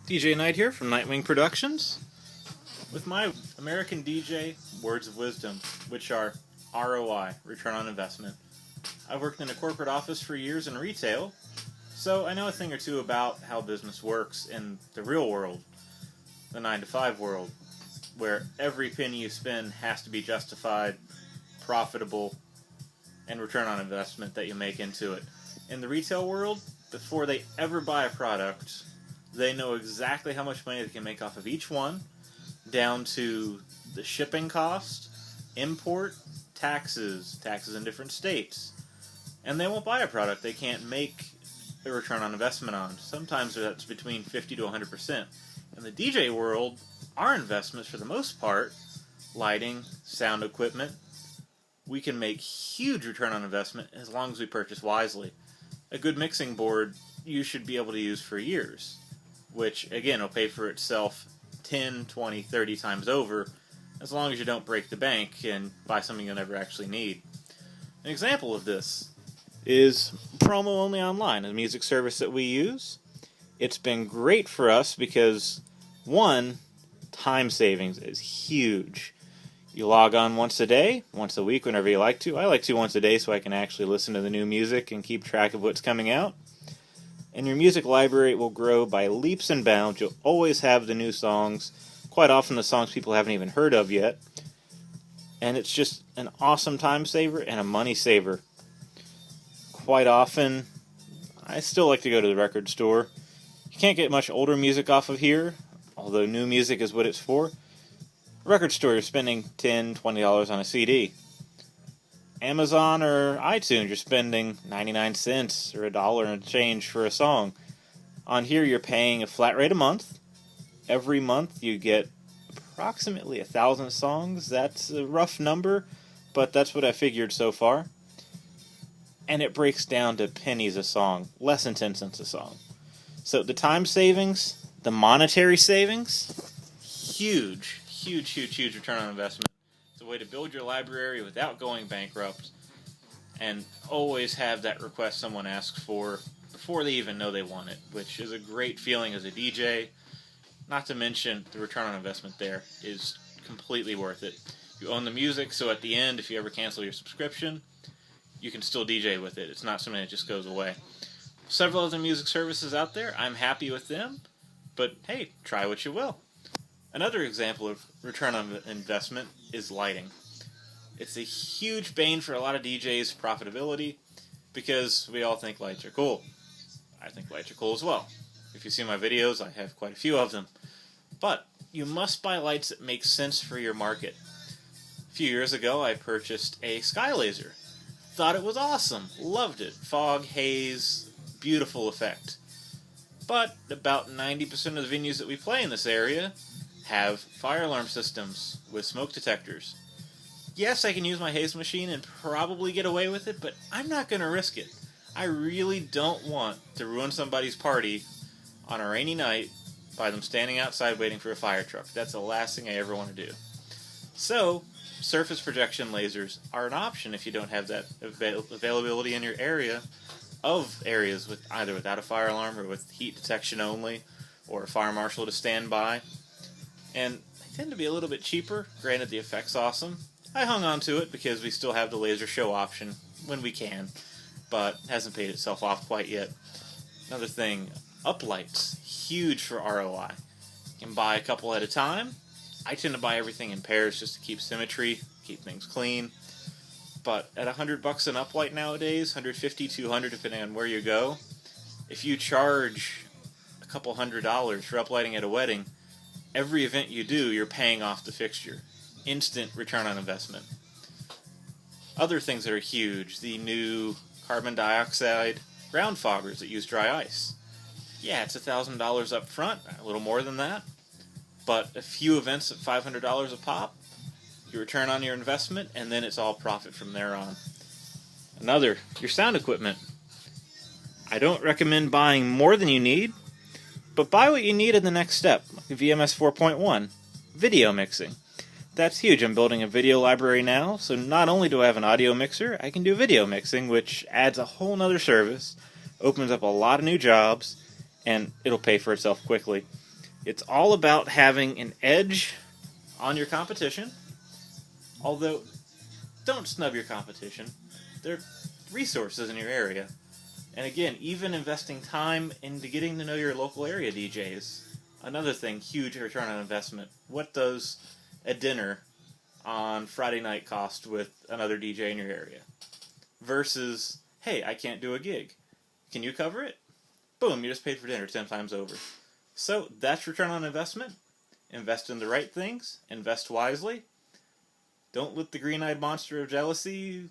DJ Knight here from Nightwing Productions with my American DJ words of wisdom, which are ROI, return on investment. I've worked in a corporate office for years in retail, so I know a thing or two about how business works in the real world, the 9-to-5 world, where every penny you spend has to be justified, profitable, and return on investment that you make into it. In the retail world, before they ever buy a product, they know exactly how much money they can make off of each one, down to the shipping cost, import, taxes in different states. And they won't buy a product they can't make a return on investment on. Sometimes that's between 50 to 100%. In the DJ world, our investments, for the most part, lighting, sound equipment, we can make huge return on investment as long as we purchase wisely. A good mixing board you should be able to use for years, which, again, will pay for itself 10, 20, 30 times over, as long as you don't break the bank and buy something you'll never actually need. An example of this is Promo Only Online, a music service that we use. It's been great for us because, one, time savings is huge. You log on once a day, once a week, whenever you like to. I like to once a day so I can actually listen to the new music and keep track of what's coming out. And your music library will grow by leaps and bounds. You'll always have the new songs, quite often the songs people haven't even heard of yet. And it's just an awesome time saver and a money saver. Quite often, I still like to go to the record store. You can't get much older music off of here, although new music is what it's for. Record store, you're spending $10, $20 on a CD. Amazon or iTunes, you're spending 99 cents or $1 and change for a song. On here, you're paying a flat rate a month. Every month, you get approximately 1,000 songs. That's a rough number, but that's what I figured so far. And it breaks down to pennies a song, less than 10 cents a song. So the time savings, the monetary savings, huge return on investment. It's a way to build your library without going bankrupt, and always have that request someone asks for before they even know they want it, which is a great feeling as a DJ. Not to mention, the return on investment there is completely worth it. You own the music, so at the end, if you ever cancel your subscription, you can still DJ with it. It's not something that just goes away. Several other music services out there, I'm happy with them, but hey, try what you will. Another example of return on investment is lighting. It's a huge bane for a lot of DJs' profitability because we all think lights are cool. I think lights are cool as well. If you see my videos, I have quite a few of them. But you must buy lights that make sense for your market. A few years ago, I purchased a sky laser. Thought it was awesome. Loved it. Fog, haze, beautiful effect. But about 90% of the venues that we play in this area have fire alarm systems with smoke detectors. Yes, I can use my haze machine and probably get away with it, but I'm not going to risk it. I really don't want to ruin somebody's party on a rainy night by them standing outside waiting for a fire truck. That's the last thing I ever want to do. So, surface projection lasers are an option if you don't have that availability in your area of areas with either without a fire alarm or with heat detection only, or a fire marshal to stand by. And they tend to be a little bit cheaper. Granted, the effect's awesome. I hung on to it because we still have the laser show option when we can, but hasn't paid itself off quite yet. Another thing, uplights. Huge for ROI. You can buy a couple at a time. I tend to buy everything in pairs just to keep symmetry, keep things clean. But at $100 an uplight nowadays, 150, 200 depending on where you go, if you charge a couple $100 for uplighting at a wedding, every event you do, you're paying off the fixture. Instant return on investment. Other things that are huge, the new carbon dioxide ground foggers that use dry ice. Yeah, it's $1,000 up front, a little more than that, but a few events at $500 a pop, you return on your investment, and then it's all profit from there on. Another, your sound equipment. I don't recommend buying more than you need, but buy what you need in the next step, like the VMS 4.1, video mixing. That's huge. I'm building a video library now, so not only do I have an audio mixer, I can do video mixing, which adds a whole nother service, opens up a lot of new jobs, and it'll pay for itself quickly. It's all about having an edge on your competition. Although, don't snub your competition. There are resources in your area. And again, even investing time into getting to know your local area DJs. Another thing, huge return on investment. What does a dinner on Friday night cost with another DJ in your area? Versus, hey, I can't do a gig. Can you cover it? Boom, you just paid for dinner 10 times over. So that's return on investment. Invest in the right things. Invest wisely. Don't let the green-eyed monster of jealousy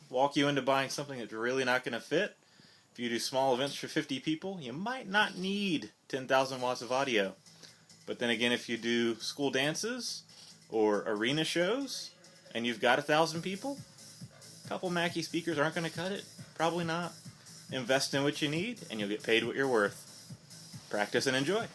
walk you into buying something that's really not going to fit. If you do small events for 50 people, you might not need 10,000 watts of audio. But then again, if you do school dances or arena shows and you've got 1,000 people, a couple Mackie speakers aren't going to cut it. Probably not. Invest in what you need and you'll get paid what you're worth. Practice and enjoy.